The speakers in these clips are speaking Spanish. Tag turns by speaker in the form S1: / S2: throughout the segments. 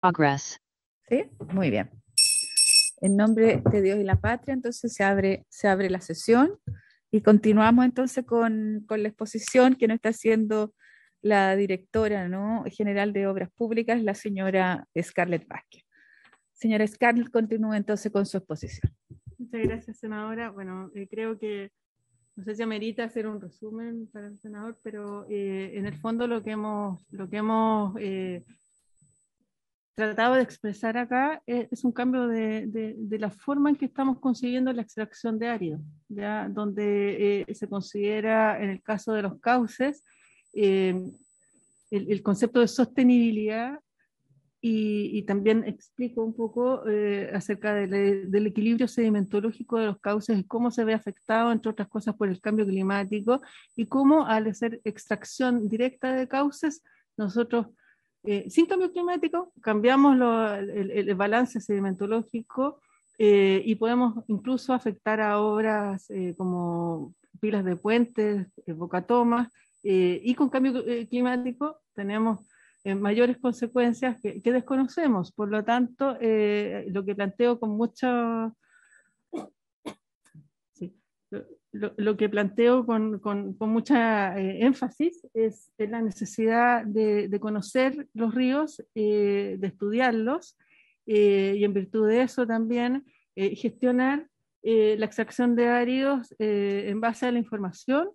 S1: Progress.
S2: ¿Sí? Muy bien. En nombre de Dios y la patria, entonces se abre la sesión y continuamos entonces con la exposición que nos está haciendo la directora, ¿no?, general de Obras Públicas, la señora Scarlett Vázquez. Señora Scarlett, continúe entonces con su exposición.
S3: Muchas gracias, senadora. Bueno, creo que no sé si amerita hacer un resumen para el senador, pero en el fondo lo que hemos tratado de expresar acá es un cambio de la forma en que estamos concibiendo la extracción de árido, ¿ya? Donde se considera, en el caso de los cauces, eh, el concepto de sostenibilidad y también explico un poco acerca del equilibrio sedimentológico de los cauces y cómo se ve afectado, entre otras cosas, por el cambio climático y cómo al hacer extracción directa de cauces, nosotros, sin cambio climático, cambiamos el balance sedimentológico y podemos incluso afectar a obras como pilas de puentes, bocatomas, y con cambio climático tenemos mayores consecuencias que desconocemos. Por lo tanto, lo que planteo con mucha... Sí, lo que planteo con mucha énfasis es la necesidad de conocer los ríos, de estudiarlos, y en virtud de eso también gestionar la extracción de áridos en base a la información,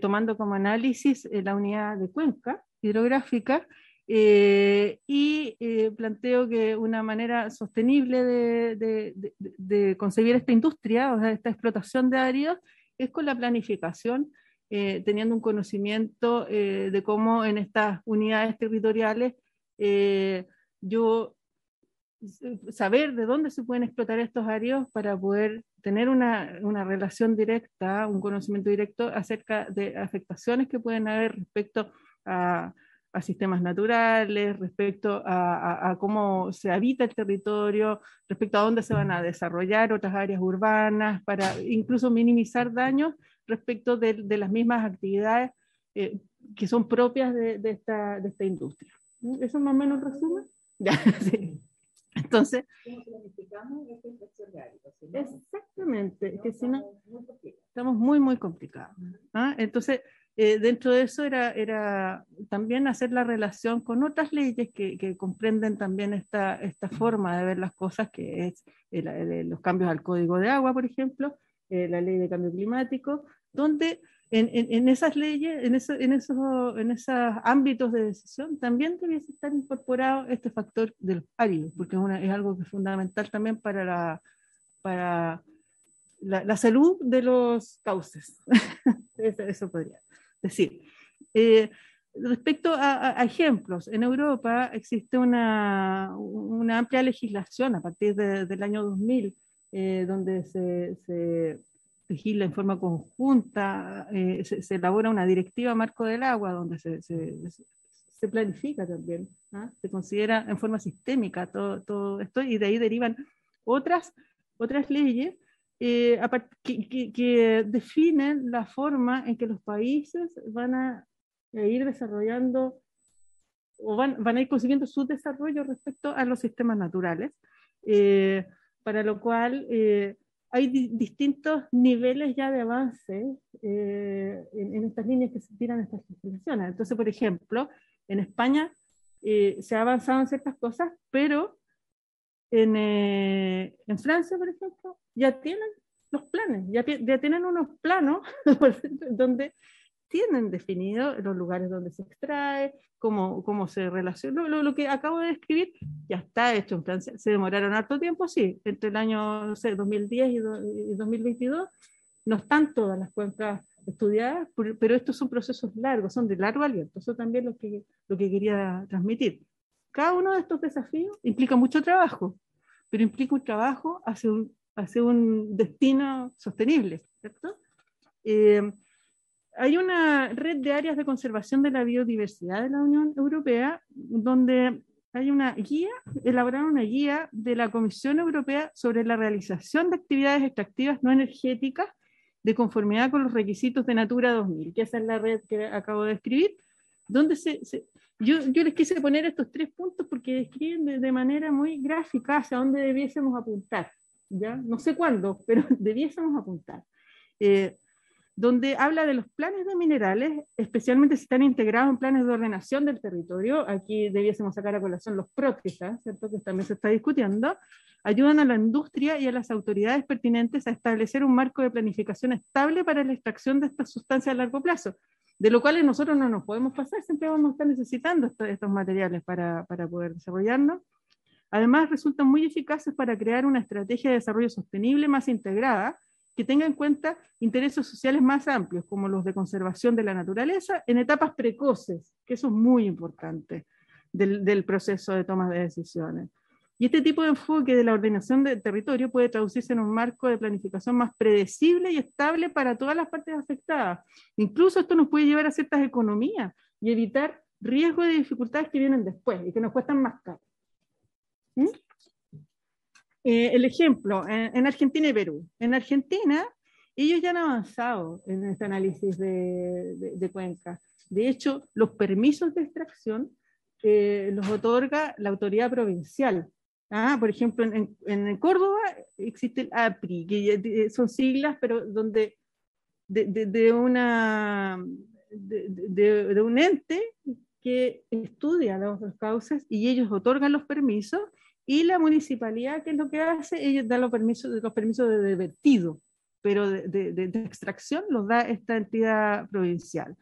S3: tomando como análisis la unidad de cuenca hidrográfica, planteo que una manera sostenible de concebir esta industria, o sea, esta explotación de áridos, es con la planificación, teniendo un conocimiento de cómo en estas unidades territoriales yo saber de dónde se pueden explotar estos áreas para poder tener una relación directa, un conocimiento directo acerca de afectaciones que pueden haber respecto a sistemas naturales, respecto a cómo se habita el territorio, respecto a dónde se van a desarrollar otras áreas urbanas, para incluso minimizar daños respecto de las mismas actividades que son propias de esta industria. ¿Eso más o menos resume? Ya, sí. Entonces, exactamente, que si no, estamos muy complicados. ¿Ah? Entonces, dentro de eso era también hacer la relación con otras leyes que comprenden también esta forma de ver las cosas, que es los cambios al Código de Agua, por ejemplo, la ley de cambio climático, donde en esas leyes, en esos ámbitos de decisión, también debiese estar incorporado este factor de los áridos, porque es algo que es fundamental también para la salud de los cauces. Eso podría decir. Respecto a ejemplos, en Europa existe una amplia legislación a partir del año 2000, donde se legisla en forma conjunta, se elabora una directiva marco del agua, donde se planifica también, ¿ah? Se considera en forma sistémica todo esto, y de ahí derivan otras leyes que definen la forma en que los países van a ir desarrollando o van a ir consiguiendo su desarrollo respecto a los sistemas naturales, eh, para lo cual hay distintos niveles ya de avance en estas líneas que se tiran estas legislaciones. Entonces, por ejemplo, en España se ha avanzado en ciertas cosas, pero en Francia, por ejemplo, ya tienen los planes, ya tienen unos planos donde tienen definido los lugares donde se extrae, cómo se relaciona. Lo que acabo de describir ya está hecho en Francia. Se demoraron harto tiempo, sí, entre el año, no sé, 2010 y 2022. No están todas las cuencas estudiadas, pero estos son procesos largos, son de largo aliento. Eso también es lo que quería transmitir. Cada uno de estos desafíos implica mucho trabajo, pero implica un trabajo hacia un destino sostenible, ¿cierto? Hay una red de áreas de conservación de la biodiversidad de la Unión Europea, donde hay una guía, elaboraron una guía de la Comisión Europea sobre la realización de actividades extractivas no energéticas de conformidad con los requisitos de Natura 2000, que esa es la red que acabo de escribir, donde yo les quise poner estos 3 puntos porque describen de manera muy gráfica hacia dónde debiésemos apuntar, ¿ya? No sé cuándo, pero debiésemos apuntar. Donde habla de los planes de minerales, especialmente si están integrados en planes de ordenación del territorio. Aquí debiésemos sacar a colación los PROTESA, ¿cierto?, que también se está discutiendo. Ayudan a la industria y a las autoridades pertinentes a establecer un marco de planificación estable para la extracción de estas sustancias a largo plazo, de lo cual nosotros no nos podemos pasar, siempre vamos a estar necesitando estos materiales para poder desarrollarnos. Además, resultan muy eficaces para crear una estrategia de desarrollo sostenible más integrada, que tenga en cuenta intereses sociales más amplios, como los de conservación de la naturaleza, en etapas precoces, que eso es muy importante del proceso de toma de decisiones. Y este tipo de enfoque de la ordenación del territorio puede traducirse en un marco de planificación más predecible y estable para todas las partes afectadas. Incluso esto nos puede llevar a ciertas economías y evitar riesgos y dificultades que vienen después y que nos cuestan más caro. ¿Mm? El ejemplo, en Argentina y Perú. En Argentina, ellos ya han avanzado en este análisis de cuencas. De hecho, los permisos de extracción los otorga la autoridad provincial. Por ejemplo, en Córdoba existe el APRI, que son siglas, pero donde de un ente que estudia los cauces y ellos otorgan los permisos, y la municipalidad, ¿qué es lo que hace? Ellos dan los permisos de vertido, pero de extracción los da esta entidad provincial.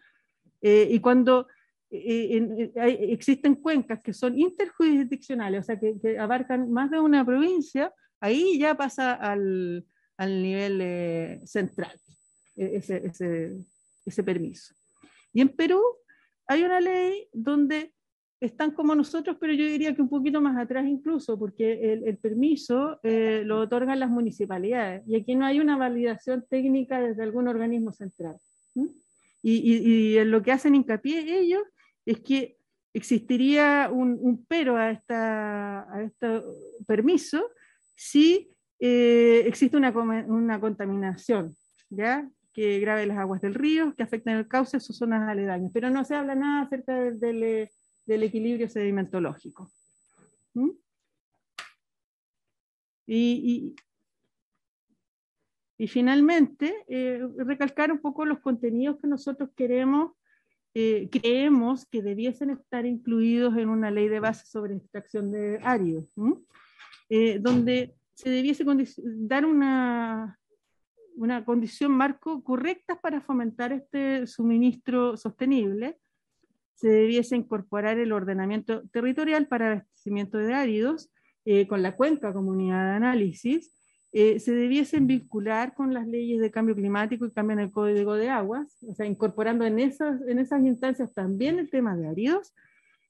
S3: Y cuando existen cuencas que son interjurisdiccionales, o sea, que abarcan más de una provincia, ahí ya pasa al nivel central ese permiso. Y en Perú hay una ley donde están como nosotros, pero yo diría que un poquito más atrás incluso, porque el permiso lo otorgan las municipalidades, y aquí no hay una validación técnica desde algún organismo central. Y en lo que hacen hincapié ellos es que existiría un pero a este permiso si existe una contaminación, ¿ya?, que grave las aguas del río, que afectan el cauce de sus zonas aledañas, pero no se habla nada acerca del equilibrio sedimentológico. ¿Mm? Y finalmente, recalcar un poco los contenidos que nosotros creemos que debiesen estar incluidos en una ley de base sobre extracción de áridos, donde se debiese dar una condición marco correcta para fomentar este suministro sostenible. Se debiese incorporar el ordenamiento territorial para abastecimiento de áridos con la cuenca como unidad de análisis. Se debiesen vincular con las leyes de cambio climático y cambio en el Código de Aguas, o sea, incorporando en esas instancias también el tema de áridos.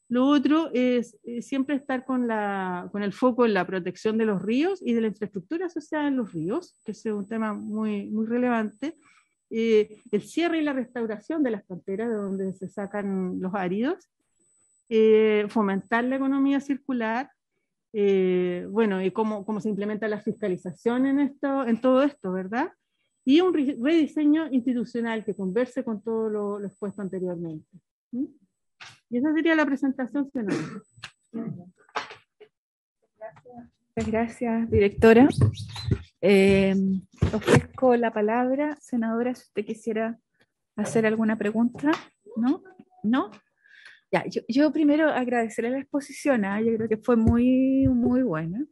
S3: Lo otro es siempre estar con el foco en la protección de los ríos y de la infraestructura asociada en los ríos, que es un tema muy, muy relevante. El cierre y la restauración de las canteras de donde se sacan los áridos, fomentar la economía circular, bueno, y cómo se implementa la fiscalización en todo esto, ¿verdad? Y un rediseño institucional que converse con todo lo expuesto anteriormente. ¿Mm? Y esa sería la presentación final.
S2: Muchas gracias, directora. Ofrezco la palabra, senadora, si usted quisiera hacer alguna pregunta. ¿No? ¿No? Ya, yo primero agradecerle la exposición, yo creo que fue muy, muy buena.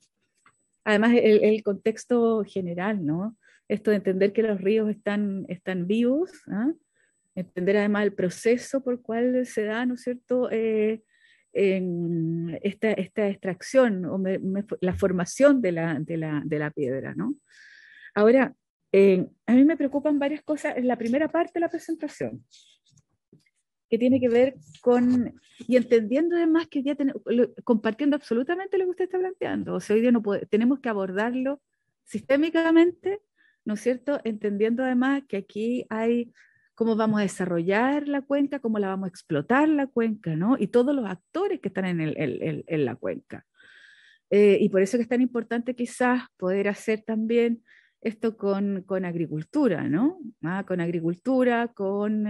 S2: Además, el contexto general, ¿no? Esto de entender que los ríos están vivos, entender además el proceso por el cual se da, ¿no es cierto?, esta extracción o la formación de la piedra, ¿no? Ahora, a mí me preocupan varias cosas en la primera parte de la presentación, que tiene que ver con, y entendiendo además que ya compartiendo absolutamente lo que usted está planteando, o sea, hoy día tenemos que abordarlo sistémicamente, ¿no es cierto?, entendiendo además que aquí hay cómo vamos a desarrollar la cuenca, cómo la vamos a explotar la cuenca, ¿no?, y todos los actores que están en la cuenca. Y por eso que es tan importante quizás poder hacer también esto con agricultura, ¿no? Con agricultura, con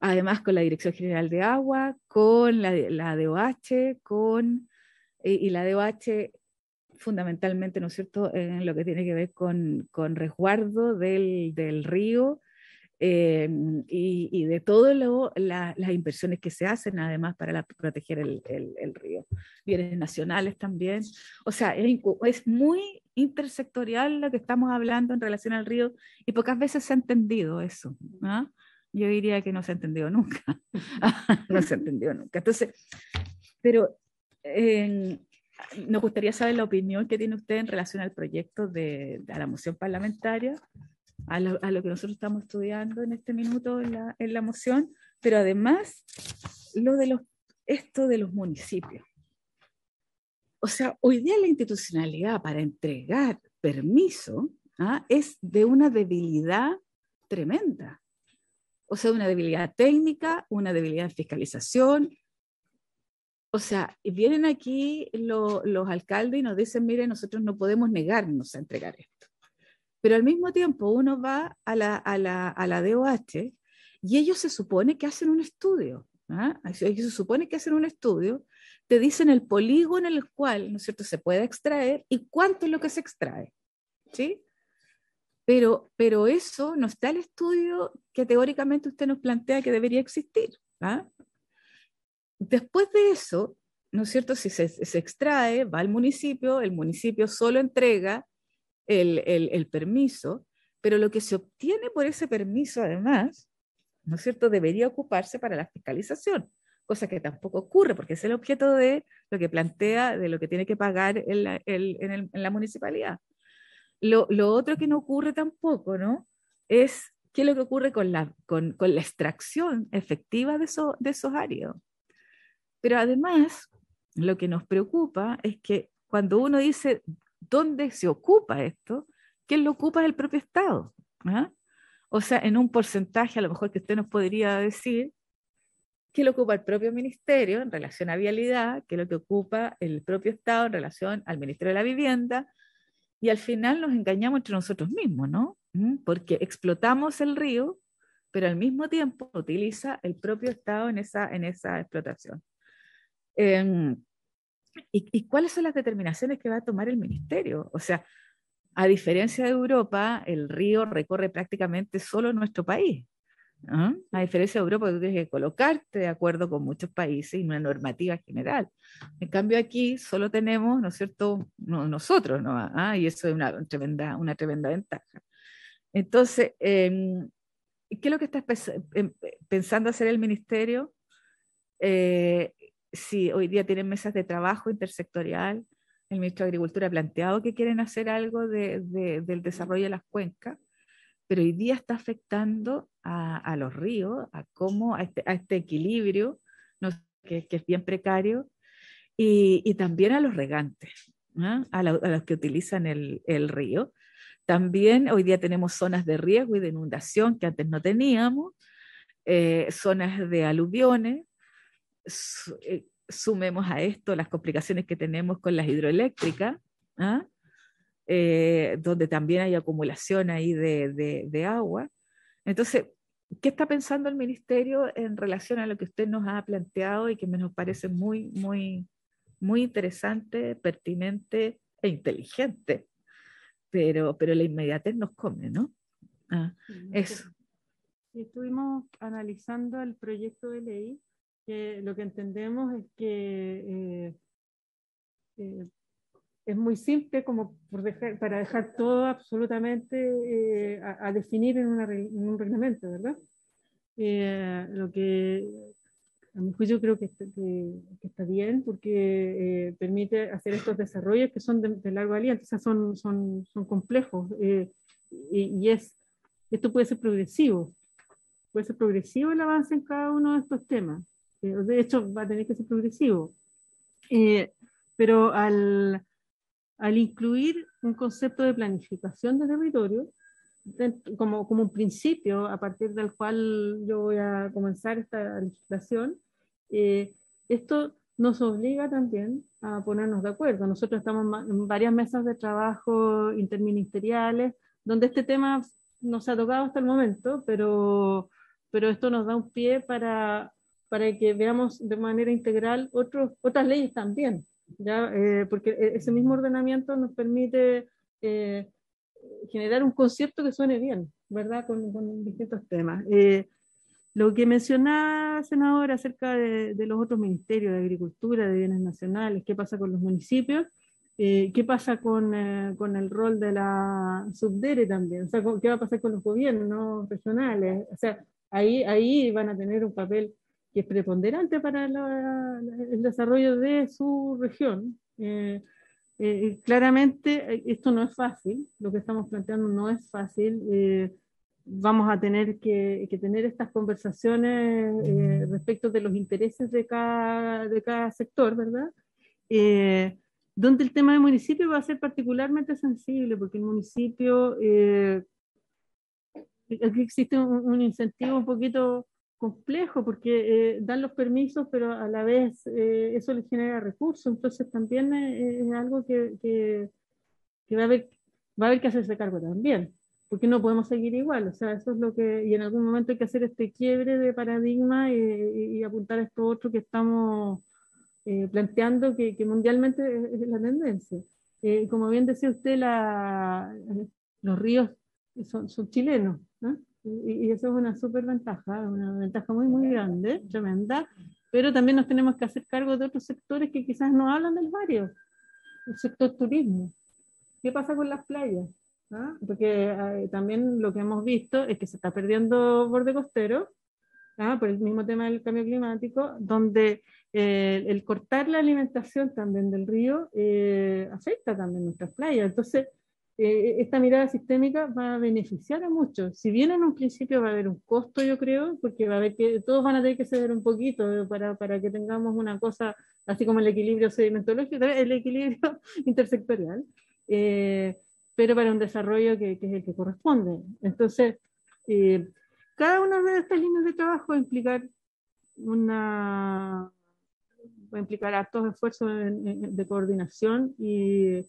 S2: además con la Dirección General de Agua, con la DOH, y la DOH fundamentalmente, ¿no es cierto?, en lo que tiene que ver con resguardo del río, y de todas las inversiones que se hacen además para proteger el río. Bienes nacionales también. O sea, es muy intersectorial lo que estamos hablando en relación al río y pocas veces se ha entendido eso, ¿no? Yo diría que no se ha entendido nunca. No se ha entendido nunca. Entonces, pero nos gustaría saber la opinión que tiene usted en relación al proyecto a la moción parlamentaria, a lo que nosotros estamos estudiando en este minuto en la moción, pero además esto de los municipios. O sea, hoy día la institucionalidad para entregar permiso es de una debilidad tremenda. O sea, una debilidad técnica, una debilidad en fiscalización. O sea, vienen aquí los alcaldes y nos dicen, mire, nosotros no podemos negarnos a entregar esto. Pero al mismo tiempo uno va a la DOH y ellos se supone que hacen un estudio. Ellos se supone que hacen un estudio, te dicen el polígono en el cual, ¿no es cierto?, se puede extraer y cuánto es lo que se extrae. ¿Sí? Pero eso no está en el estudio que teóricamente usted nos plantea que debería existir. Después de eso, ¿no es cierto?, si se extrae, va al municipio, el municipio solo entrega el permiso, pero lo que se obtiene por ese permiso además, ¿no es cierto?, debería ocuparse para la fiscalización, cosa que tampoco ocurre, porque es el objeto de lo que plantea, de lo que tiene que pagar en la municipalidad. Lo otro que no ocurre tampoco, ¿no?, es qué es lo que ocurre con la extracción efectiva de esos áreas. Pero además, lo que nos preocupa es que cuando uno dice dónde se ocupa esto, ¿quién lo ocupa? Es el propio Estado. O sea, en un porcentaje a lo mejor que usted nos podría decir, ¿qué lo ocupa el propio ministerio en relación a vialidad? ¿Qué es lo que ocupa el propio Estado en relación al Ministerio de la Vivienda? Y al final nos engañamos entre nosotros mismos, ¿no? Porque explotamos el río, pero al mismo tiempo utiliza el propio Estado en esa explotación. ¿Y cuáles son las determinaciones que va a tomar el ministerio? O sea, a diferencia de Europa, el río recorre prácticamente solo nuestro país. A diferencia de Europa, tú tienes que colocarte de acuerdo con muchos países y una normativa general. En cambio aquí solo tenemos, ¿no es cierto?, nosotros, ¿no? Y eso es una tremenda ventaja. Entonces, ¿qué es lo que está pensando hacer el ministerio? Si hoy día tienen mesas de trabajo intersectorial, el ministro de Agricultura ha planteado que quieren hacer algo del desarrollo de las cuencas, pero hoy día está afectando a los ríos, a este equilibrio, ¿no?, que es bien precario, y también a los regantes, a los que utilizan el río. También hoy día tenemos zonas de riesgo y de inundación que antes no teníamos, zonas de aluviones. Sumemos a esto las complicaciones que tenemos con las hidroeléctricas, donde también hay acumulación ahí de agua. Entonces, ¿qué está pensando el ministerio en relación a lo que usted nos ha planteado y que nos parece muy, muy, muy interesante, pertinente e inteligente? Pero la inmediatez nos come, ¿no? Eso.
S3: Estuvimos analizando el proyecto de ley, que lo que entendemos es que es muy simple como para dejar todo absolutamente a definir en un reglamento, ¿verdad? Lo que a mi juicio creo que está bien porque permite hacer estos desarrollos que son de largo aliento, o sea, son complejos, y esto puede ser progresivo el avance en cada uno de estos temas. De hecho, va a tener que ser progresivo. Pero al incluir un concepto de planificación de territorio, como un principio a partir del cual yo voy a comenzar esta legislación, esto nos obliga también a ponernos de acuerdo. Nosotros estamos en varias mesas de trabajo interministeriales, donde este tema no se ha tocado hasta el momento, pero pero esto nos da un pie para que veamos de manera integral otras leyes también, ¿ya? Porque ese mismo ordenamiento nos permite generar un concepto que suene bien, ¿verdad? Con distintos temas. Lo que mencionaba, senadora, acerca de los otros ministerios de Agricultura, de Bienes Nacionales, qué pasa con los municipios, qué pasa con el rol de la subdere también, o sea, qué va a pasar con los gobiernos regionales, o sea, ahí van a tener un papel que es preponderante para el desarrollo de su región. Claramente esto no es fácil, lo que estamos planteando no es fácil. Vamos a tener que tener estas conversaciones respecto de los intereses de cada sector, ¿verdad? Donde el tema del municipio va a ser particularmente sensible, porque el municipio, aquí existe un incentivo un poquito complejo, porque dan los permisos, pero a la vez eso les genera recursos, entonces también es algo que va a haber que hacerse cargo también, porque no podemos seguir igual, o sea, eso es lo que, y en algún momento hay que hacer este quiebre de paradigma y apuntar a esto otro que estamos planteando que mundialmente es la tendencia. Como bien decía usted, los ríos son chilenos, ¿no? Y eso es una súper ventaja, una ventaja muy, muy grande, tremenda, pero también nos tenemos que hacer cargo de otros sectores que quizás no hablan del barrio, el sector turismo. ¿Qué pasa con las playas? ¿Ah? Porque también lo que hemos visto es que se está perdiendo borde costero, por el mismo tema del cambio climático, donde el cortar la alimentación también del río afecta también nuestras playas. Entonces, esta mirada sistémica va a beneficiar a muchos. Si bien en un principio va a haber un costo, yo creo, porque va a haber todos van a tener que ceder un poquito para que tengamos una cosa, así como el equilibrio sedimentológico, el equilibrio intersectorial, pero para un desarrollo que es el que corresponde. Entonces, cada una de estas líneas de trabajo va a implicar hartos esfuerzos de coordinación y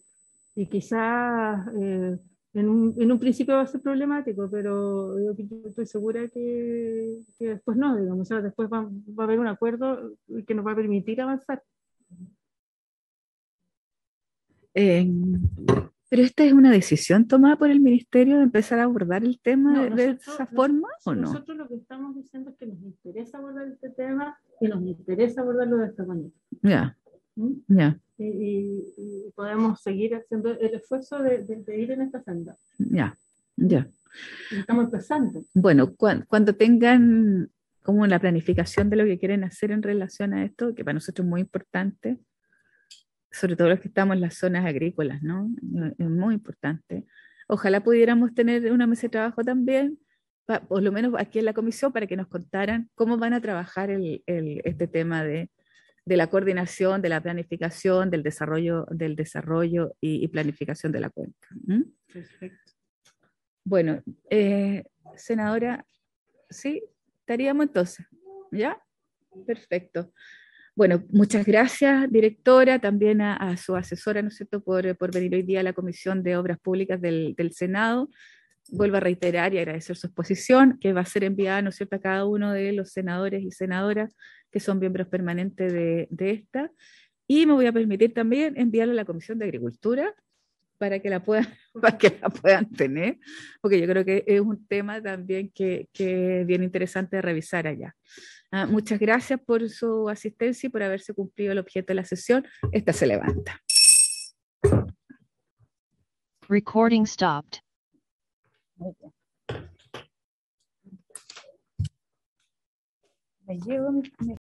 S3: quizás en un principio va a ser problemático, pero yo estoy segura que después no, digamos, o sea, después va a haber un acuerdo que nos va a permitir avanzar.
S2: Pero esta es una decisión tomada por el ministerio de empezar a abordar el tema
S3: No,
S2: de esa forma, ¿o no?
S3: Nosotros lo que estamos diciendo es que nos interesa abordar este tema y nos interesa abordarlo de esta manera.
S2: Ya,
S3: ¿Mm?
S2: ya,
S3: Y podemos seguir haciendo el esfuerzo de ir en esta senda.
S2: ya, ya.
S3: Y estamos empezando.
S2: Bueno, cuando tengan como la planificación de lo que quieren hacer en relación a esto, que para nosotros es muy importante, sobre todo los que estamos en las zonas agrícolas, ¿no? Es muy importante. Ojalá pudiéramos tener una mesa de trabajo también, por lo menos aquí en la comisión, para que nos contaran cómo van a trabajar este tema de la coordinación, de la planificación, del desarrollo y planificación de la cuenca. ¿Mm?
S3: Perfecto.
S2: Bueno, senadora, sí, estaríamos entonces, ¿ya? Perfecto. Bueno, muchas gracias, directora, también a su asesora, ¿no es cierto?, por venir hoy día a la Comisión de Obras Públicas del Senado. Vuelvo a reiterar y agradecer su exposición, que va a ser enviada, ¿no es cierto?, a cada uno de los senadores y senadoras que son miembros permanentes de esta. Y me voy a permitir también enviarla a la Comisión de Agricultura para que para que la puedan tener, porque yo creo que es un tema también que es bien interesante de revisar allá. Muchas gracias por su asistencia y por haberse cumplido el objeto de la sesión. Esta se levanta.
S1: Recording stopped.
S2: Muy bien. Me llevo mi